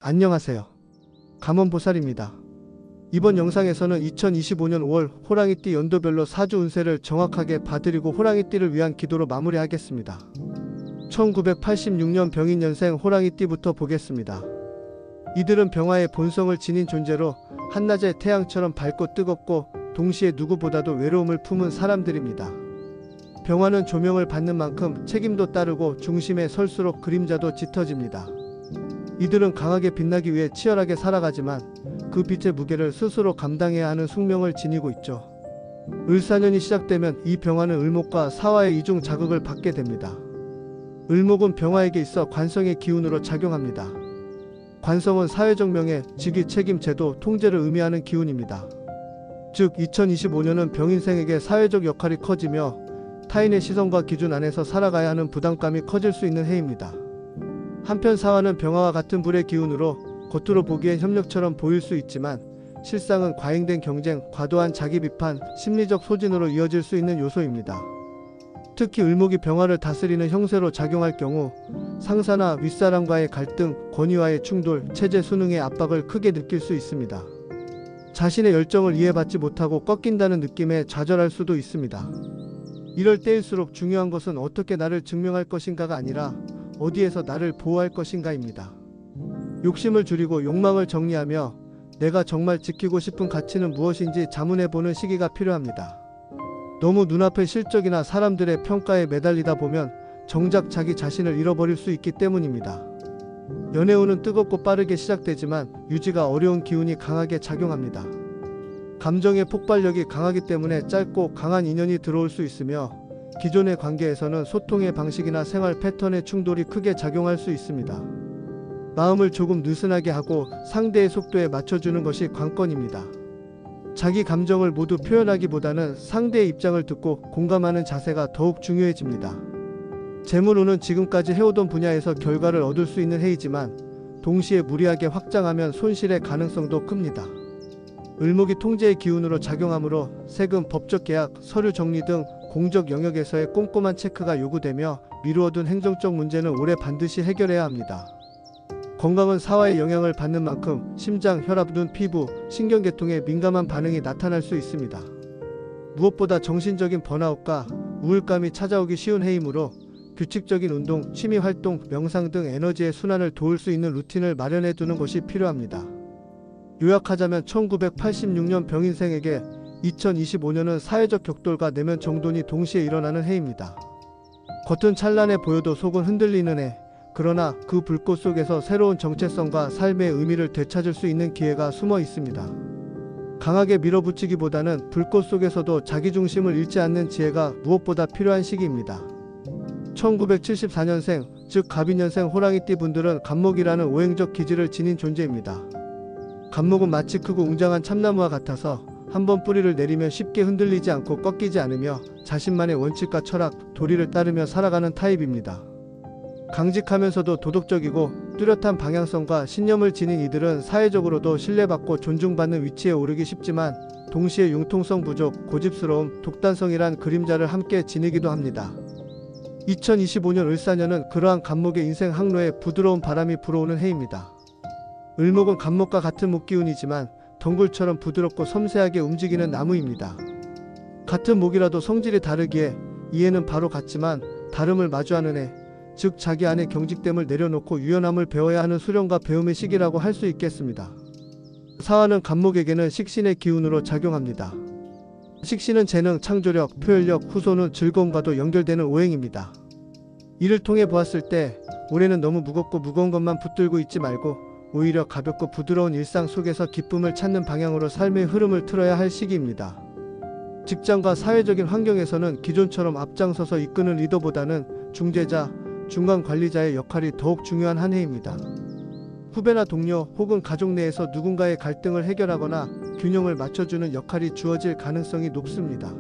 안녕하세요. 감원보살입니다. 이번 영상에서는 2025년 5월 호랑이띠 연도별로 사주 운세를 정확하게 봐드리고 호랑이띠를 위한 기도로 마무리하겠습니다. 1986년 병인년생 호랑이띠부터 보겠습니다. 이들은 병화의 본성을 지닌 존재로 한낮의 태양처럼 밝고 뜨겁고 동시에 누구보다도 외로움을 품은 사람들입니다. 병화는 조명을 받는 만큼 책임도 따르고 중심에 설수록 그림자도 짙어집니다. 이들은 강하게 빛나기 위해 치열하게 살아가지만 그 빛의 무게를 스스로 감당해야 하는 숙명을 지니고 있죠. 을사년이 시작되면 이 병화는 을목과 사화의 이중 자극을 받게 됩니다. 을목은 병화에게 있어 관성의 기운으로 작용합니다. 관성은 사회적 명예, 직위, 책임, 제도, 통제를 의미하는 기운입니다. 즉 2025년은 병인생에게 사회적 역할이 커지며 타인의 시선과 기준 안에서 살아가야 하는 부담감이 커질 수 있는 해입니다. 한편 사화는 병화와 같은 불의 기운으로 겉으로 보기엔 협력처럼 보일 수 있지만 실상은 과잉된 경쟁, 과도한 자기 비판, 심리적 소진으로 이어질 수 있는 요소입니다. 특히 을목이 병화를 다스리는 형세로 작용할 경우 상사나 윗사람과의 갈등, 권위와의 충돌, 체제 순응의 압박을 크게 느낄 수 있습니다. 자신의 열정을 이해받지 못하고 꺾인다는 느낌에 좌절할 수도 있습니다. 이럴 때일수록 중요한 것은 어떻게 나를 증명할 것인가가 아니라 어디에서 나를 보호할 것인가입니다. 욕심을 줄이고 욕망을 정리하며 내가 정말 지키고 싶은 가치는 무엇인지 자문해보는 시기가 필요합니다. 너무 눈앞의 실적이나 사람들의 평가에 매달리다 보면 정작 자기 자신을 잃어버릴 수 있기 때문입니다. 연애운은 뜨겁고 빠르게 시작되지만 유지가 어려운 기운이 강하게 작용합니다. 감정의 폭발력이 강하기 때문에 짧고 강한 인연이 들어올 수 있으며 기존의 관계에서는 소통의 방식이나 생활 패턴의 충돌이 크게 작용할 수 있습니다. 마음을 조금 느슨하게 하고 상대의 속도에 맞춰주는 것이 관건입니다. 자기 감정을 모두 표현하기보다는 상대의 입장을 듣고 공감하는 자세가 더욱 중요해집니다. 재물운은 지금까지 해오던 분야에서 결과를 얻을 수 있는 해이지만 동시에 무리하게 확장하면 손실의 가능성도 큽니다. 을목이 통제의 기운으로 작용하므로 세금, 법적 계약, 서류 정리 등 공적 영역에서의 꼼꼼한 체크가 요구되며 미루어둔 행정적 문제는 올해 반드시 해결해야 합니다. 건강은 사화의 영향을 받는 만큼 심장, 혈압, 눈, 피부, 신경계통에 민감한 반응이 나타날 수 있습니다. 무엇보다 정신적인 번아웃과 우울감이 찾아오기 쉬운 해이므로 규칙적인 운동, 취미활동, 명상 등 에너지의 순환을 도울 수 있는 루틴을 마련해 두는 것이 필요합니다. 요약하자면 1986년 병인생에게 2025년은 사회적 격돌과 내면 정돈이 동시에 일어나는 해입니다. 겉은 찬란해 보여도 속은 흔들리는 해. 그러나 그 불꽃 속에서 새로운 정체성과 삶의 의미를 되찾을 수 있는 기회가 숨어 있습니다. 강하게 밀어붙이기보다는 불꽃 속에서도 자기중심을 잃지 않는 지혜가 무엇보다 필요한 시기입니다. 1974년생, 즉 갑인년생 호랑이띠 분들은 갑목이라는 오행적 기질을 지닌 존재입니다. 갑목은 마치 크고 웅장한 참나무와 같아서 한번 뿌리를 내리면 쉽게 흔들리지 않고 꺾이지 않으며 자신만의 원칙과 철학, 도리를 따르며 살아가는 타입입니다. 강직하면서도 도덕적이고 뚜렷한 방향성과 신념을 지닌 이들은 사회적으로도 신뢰받고 존중받는 위치에 오르기 쉽지만 동시에 융통성 부족, 고집스러움, 독단성이란 그림자를 함께 지니기도 합니다. 2025년 을사년은 그러한 갑목의 인생 항로에 부드러운 바람이 불어오는 해입니다. 을목은 갑목과 같은 목기운이지만 덩굴처럼 부드럽고 섬세하게 움직이는 나무입니다. 같은 목이라도 성질이 다르기에 이해는 바로 같지만 다름을 마주하는 해, 즉 자기 안의 경직됨을 내려놓고 유연함을 배워야 하는 수련과 배움의 시기라고 할 수 있겠습니다. 사화는 갑목에게는 식신의 기운으로 작용합니다. 식신은 재능, 창조력, 표현력, 후손은 즐거움과도 연결되는 오행입니다. 이를 통해 보았을 때 올해는 너무 무겁고 무거운 것만 붙들고 있지 말고 오히려 가볍고 부드러운 일상 속에서 기쁨을 찾는 방향으로 삶의 흐름을 틀어야 할 시기입니다. 직장과 사회적인 환경에서는 기존처럼 앞장서서 이끄는 리더보다는 중재자, 중간 관리자의 역할이 더욱 중요한 한 해입니다. 후배나 동료 혹은 가족 내에서 누군가의 갈등을 해결하거나 균형을 맞춰주는 역할이 주어질 가능성이 높습니다.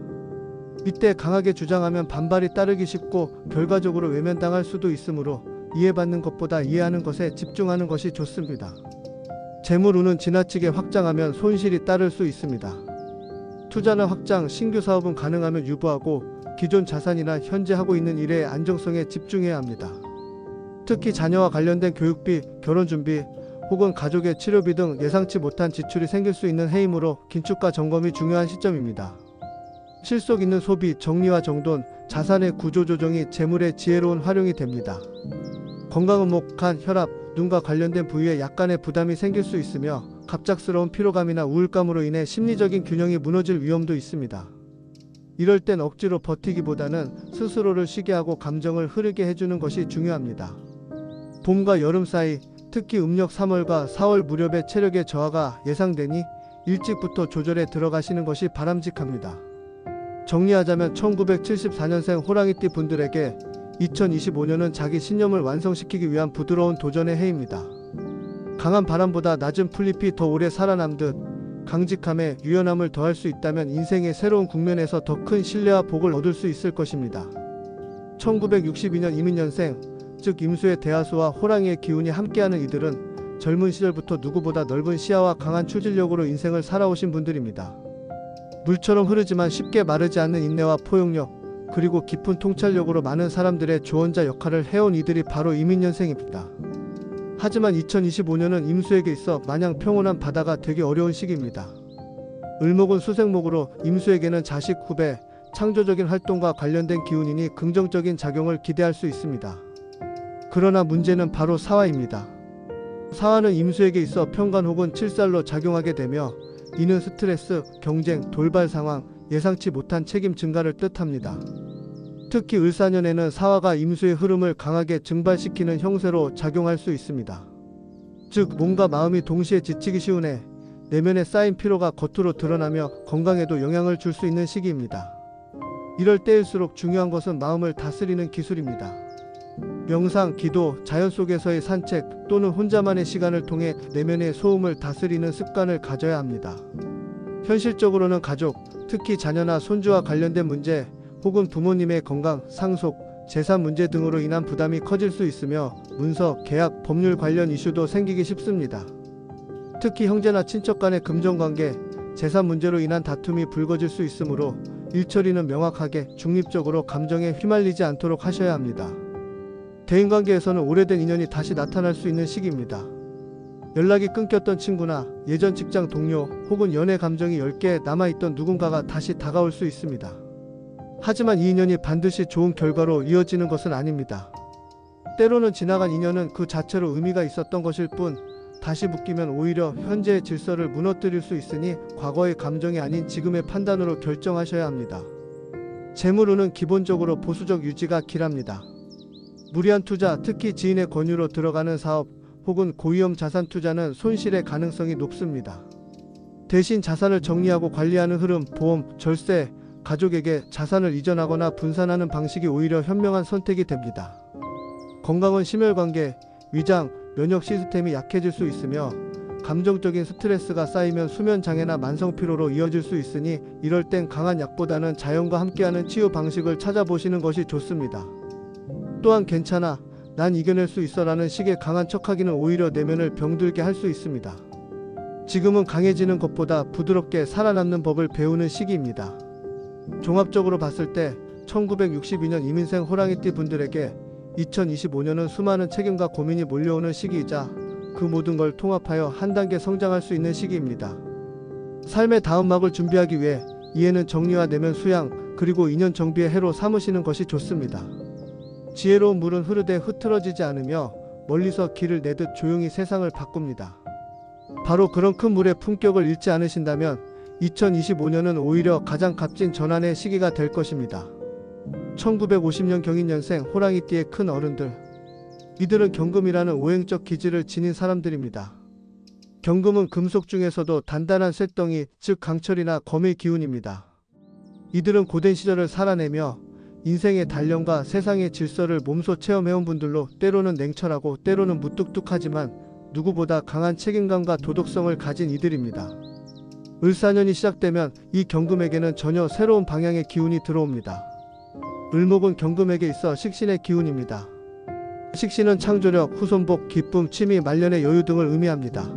이때 강하게 주장하면 반발이 따르기 쉽고 결과적으로 외면당할 수도 있으므로 이해받는 것보다 이해하는 것에 집중하는 것이 좋습니다. 재물운은 지나치게 확장하면 손실이 따를 수 있습니다. 투자나 확장, 신규 사업은 가능하면 유보하고 기존 자산이나 현재 하고 있는 일의 안정성에 집중해야 합니다. 특히 자녀와 관련된 교육비, 결혼 준비, 혹은 가족의 치료비 등 예상치 못한 지출이 생길 수 있는 해이므로 긴축과 점검이 중요한 시점입니다. 실속 있는 소비, 정리와 정돈, 자산의 구조 조정이 재물의 지혜로운 활용이 됩니다. 건강은 목, 간, 혈압, 눈과 관련된 부위에 약간의 부담이 생길 수 있으며 갑작스러운 피로감이나 우울감으로 인해 심리적인 균형이 무너질 위험도 있습니다. 이럴 땐 억지로 버티기보다는 스스로를 쉬게 하고 감정을 흐르게 해주는 것이 중요합니다. 봄과 여름 사이, 특히 음력 3월과 4월 무렵에 체력의 저하가 예상되니 일찍부터 조절에 들어가시는 것이 바람직합니다. 정리하자면 1974년생 호랑이띠 분들에게 2025년은 자기 신념을 완성시키기 위한 부드러운 도전의 해입니다. 강한 바람보다 낮은 풀잎이 더 오래 살아남듯 강직함에 유연함을 더할 수 있다면 인생의 새로운 국면에서 더 큰 신뢰와 복을 얻을 수 있을 것입니다. 1962년 이민년생, 즉 임수의 대하수와 호랑이의 기운이 함께하는 이들은 젊은 시절부터 누구보다 넓은 시야와 강한 추진력으로 인생을 살아오신 분들입니다. 물처럼 흐르지만 쉽게 마르지 않는 인내와 포용력, 그리고 깊은 통찰력으로 많은 사람들의 조언자 역할을 해온 이들이 바로 이민년생입니다. 하지만 2025년은 임수에게 있어 마냥 평온한 바다가 되기 어려운 시기입니다. 을목은 수생목으로 임수에게는 자식, 후배, 창조적인 활동과 관련된 기운이니 긍정적인 작용을 기대할 수 있습니다. 그러나 문제는 바로 사화입니다. 사화는 임수에게 있어 편관 혹은 칠살로 작용하게 되며 이는 스트레스, 경쟁, 돌발 상황, 예상치 못한 책임 증가를 뜻합니다. 특히 을사년에는 사화가 임수의 흐름을 강하게 증발시키는 형세로 작용할 수 있습니다. 즉 몸과 마음이 동시에 지치기 쉬운 해, 내면에 쌓인 피로가 겉으로 드러나며 건강에도 영향을 줄 수 있는 시기입니다. 이럴 때일수록 중요한 것은 마음을 다스리는 기술입니다. 명상, 기도, 자연 속에서의 산책 또는 혼자만의 시간을 통해 내면의 소음을 다스리는 습관을 가져야 합니다. 현실적으로는 가족, 특히 자녀나 손주와 관련된 문제, 혹은 부모님의 건강, 상속, 재산 문제 등으로 인한 부담이 커질 수 있으며 문서, 계약, 법률 관련 이슈도 생기기 쉽습니다. 특히 형제나 친척 간의 금전관계, 재산 문제로 인한 다툼이 불거질 수 있으므로 일처리는 명확하게 중립적으로 감정에 휘말리지 않도록 하셔야 합니다. 대인관계에서는 오래된 인연이 다시 나타날 수 있는 시기입니다. 연락이 끊겼던 친구나 예전 직장 동료 혹은 연애 감정이 10개 남아있던 누군가가 다시 다가올 수 있습니다. 하지만 이 인연이 반드시 좋은 결과로 이어지는 것은 아닙니다. 때로는 지나간 인연은 그 자체로 의미가 있었던 것일 뿐 다시 묶이면 오히려 현재의 질서를 무너뜨릴 수 있으니 과거의 감정이 아닌 지금의 판단으로 결정하셔야 합니다. 재물운은 기본적으로 보수적 유지가 길합니다. 무리한 투자, 특히 지인의 권유로 들어가는 사업 혹은 고위험 자산 투자는 손실의 가능성이 높습니다. 대신 자산을 정리하고 관리하는 흐름, 보험, 절세, 가족에게 자산을 이전하거나 분산하는 방식이 오히려 현명한 선택이 됩니다. 건강은 심혈관계, 위장, 면역 시스템이 약해질 수 있으며 감정적인 스트레스가 쌓이면 수면장애나 만성피로로 이어질 수 있으니 이럴 땐 강한 약보다는 자연과 함께하는 치유 방식을 찾아보시는 것이 좋습니다. 또한 괜찮아, 난 이겨낼 수 있어 라는 식의 강한 척하기는 오히려 내면을 병들게 할 수 있습니다. 지금은 강해지는 것보다 부드럽게 살아남는 법을 배우는 시기입니다. 종합적으로 봤을 때 1962년 이민생 호랑이띠 분들에게 2025년은 수많은 책임과 고민이 몰려오는 시기이자 그 모든 걸 통합하여 한 단계 성장할 수 있는 시기입니다. 삶의 다음 막을 준비하기 위해 이해는 정리와 내면 수양, 그리고 인연 정비의 해로 삼으시는 것이 좋습니다. 지혜로운 물은 흐르되 흐트러지지 않으며 멀리서 길을 내듯 조용히 세상을 바꿉니다. 바로 그런 큰 물의 품격을 잃지 않으신다면 2025년은 오히려 가장 값진 전환의 시기가 될 것입니다. 1950년 경인년생 호랑이띠의 큰 어른들, 이들은 경금이라는 오행적 기질을 지닌 사람들입니다. 경금은 금속 중에서도 단단한 쇳덩이, 즉 강철이나 검의 기운입니다. 이들은 고된 시절을 살아내며 인생의 단련과 세상의 질서를 몸소 체험해온 분들로 때로는 냉철하고 때로는 무뚝뚝하지만 누구보다 강한 책임감과 도덕성을 가진 이들입니다. 을사년이 시작되면 이 경금에게는 전혀 새로운 방향의 기운이 들어옵니다. 을목은 경금에게 있어 식신의 기운입니다. 식신은 창조력, 후손복, 기쁨, 취미, 말년의 여유 등을 의미합니다.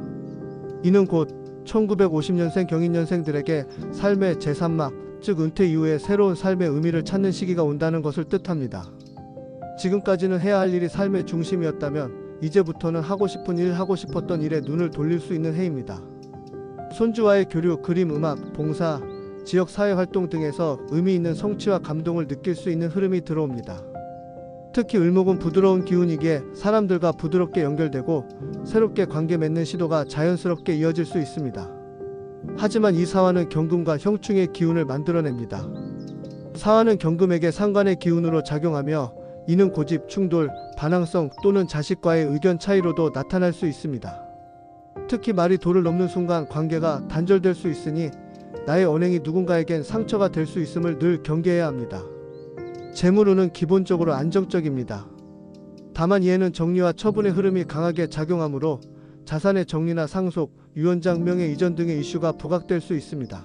이는 곧 1950년생 경인년생들에게 삶의 제3막, 즉 은퇴 이후에 새로운 삶의 의미를 찾는 시기가 온다는 것을 뜻합니다. 지금까지는 해야 할 일이 삶의 중심이었다면 이제부터는 하고 싶은 일, 하고 싶었던 일에 눈을 돌릴 수 있는 해입니다. 손주와의 교류, 그림, 음악, 봉사, 지역 사회 활동 등에서 의미 있는 성취와 감동을 느낄 수 있는 흐름이 들어옵니다. 특히 을목은 부드러운 기운이기에 사람들과 부드럽게 연결되고 새롭게 관계 맺는 시도가 자연스럽게 이어질 수 있습니다. 하지만 이 사화는 경금과 형충의 기운을 만들어냅니다. 사화는 경금에게 상관의 기운으로 작용하며 이는 고집, 충돌, 반항성 또는 자식과의 의견 차이로도 나타날 수 있습니다. 특히 말이 도를 넘는 순간 관계가 단절될 수 있으니 나의 언행이 누군가에겐 상처가 될 수 있음을 늘 경계해야 합니다. 재물운은 기본적으로 안정적입니다. 다만 이에는 정리와 처분의 흐름이 강하게 작용하므로 자산의 정리나 상속, 유언장, 명예 이전 등의 이슈가 부각될 수 있습니다.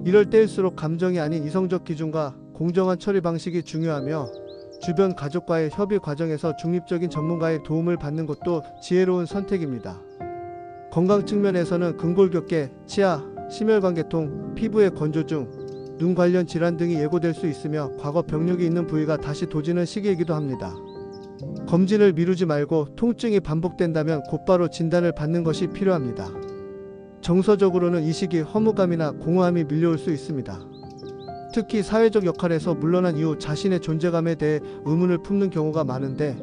이럴 때일수록 감정이 아닌 이성적 기준과 공정한 처리 방식이 중요하며 주변 가족과의 협의 과정에서 중립적인 전문가의 도움을 받는 것도 지혜로운 선택입니다. 건강 측면에서는 근골격계, 치아, 심혈관계통, 피부의 건조증, 눈 관련 질환 등이 예고될 수 있으며 과거 병력이 있는 부위가 다시 도지는 시기이기도 합니다. 검진을 미루지 말고 통증이 반복된다면 곧바로 진단을 받는 것이 필요합니다. 정서적으로는 이 시기 허무감이나 공허함이 밀려올 수 있습니다. 특히 사회적 역할에서 물러난 이후 자신의 존재감에 대해 의문을 품는 경우가 많은데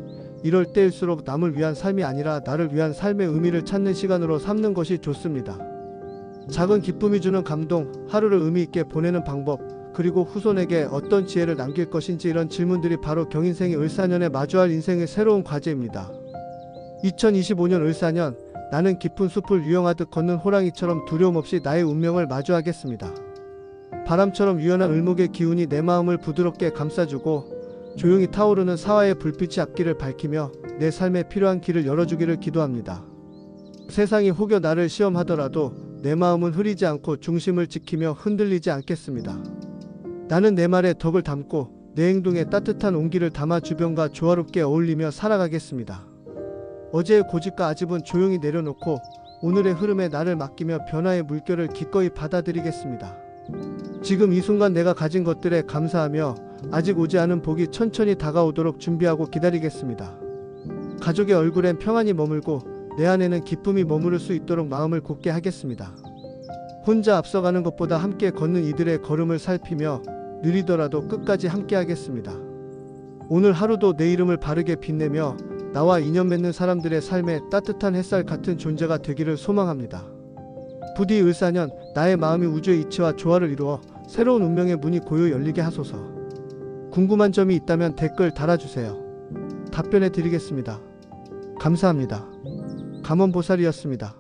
이럴 때일수록 남을 위한 삶이 아니라 나를 위한 삶의 의미를 찾는 시간으로 삼는 것이 좋습니다. 작은 기쁨이 주는 감동, 하루를 의미 있게 보내는 방법, 그리고 후손에게 어떤 지혜를 남길 것인지 이런 질문들이 바로 경인생이 을사년에 마주할 인생의 새로운 과제입니다. 2025년 을사년, 나는 깊은 숲을 유영하듯 걷는 호랑이처럼 두려움 없이 나의 운명을 마주하겠습니다. 바람처럼 유연한 을목의 기운이 내 마음을 부드럽게 감싸주고 조용히 타오르는 사화의 불빛이 앞길을 밝히며 내 삶에 필요한 길을 열어주기를 기도합니다. 세상이 혹여 나를 시험하더라도 내 마음은 흐리지 않고 중심을 지키며 흔들리지 않겠습니다. 나는 내 말에 덕을 담고 내 행동에 따뜻한 온기를 담아 주변과 조화롭게 어울리며 살아가겠습니다. 어제의 고집과 아집은 조용히 내려놓고 오늘의 흐름에 나를 맡기며 변화의 물결을 기꺼이 받아들이겠습니다. 지금 이 순간 내가 가진 것들에 감사하며 아직 오지 않은 복이 천천히 다가오도록 준비하고 기다리겠습니다. 가족의 얼굴엔 평안이 머물고 내 안에는 기쁨이 머무를 수 있도록 마음을 굳게 하겠습니다. 혼자 앞서가는 것보다 함께 걷는 이들의 걸음을 살피며 느리더라도 끝까지 함께 하겠습니다. 오늘 하루도 내 이름을 바르게 빛내며 나와 인연 맺는 사람들의 삶에 따뜻한 햇살 같은 존재가 되기를 소망합니다. 부디 을사년, 나의 마음이 우주의 이치와 조화를 이루어 새로운 운명의 문이 고요 열리게 하소서. 궁금한 점이 있다면 댓글 달아주세요. 답변해 드리겠습니다. 감사합니다. 감원보살이었습니다.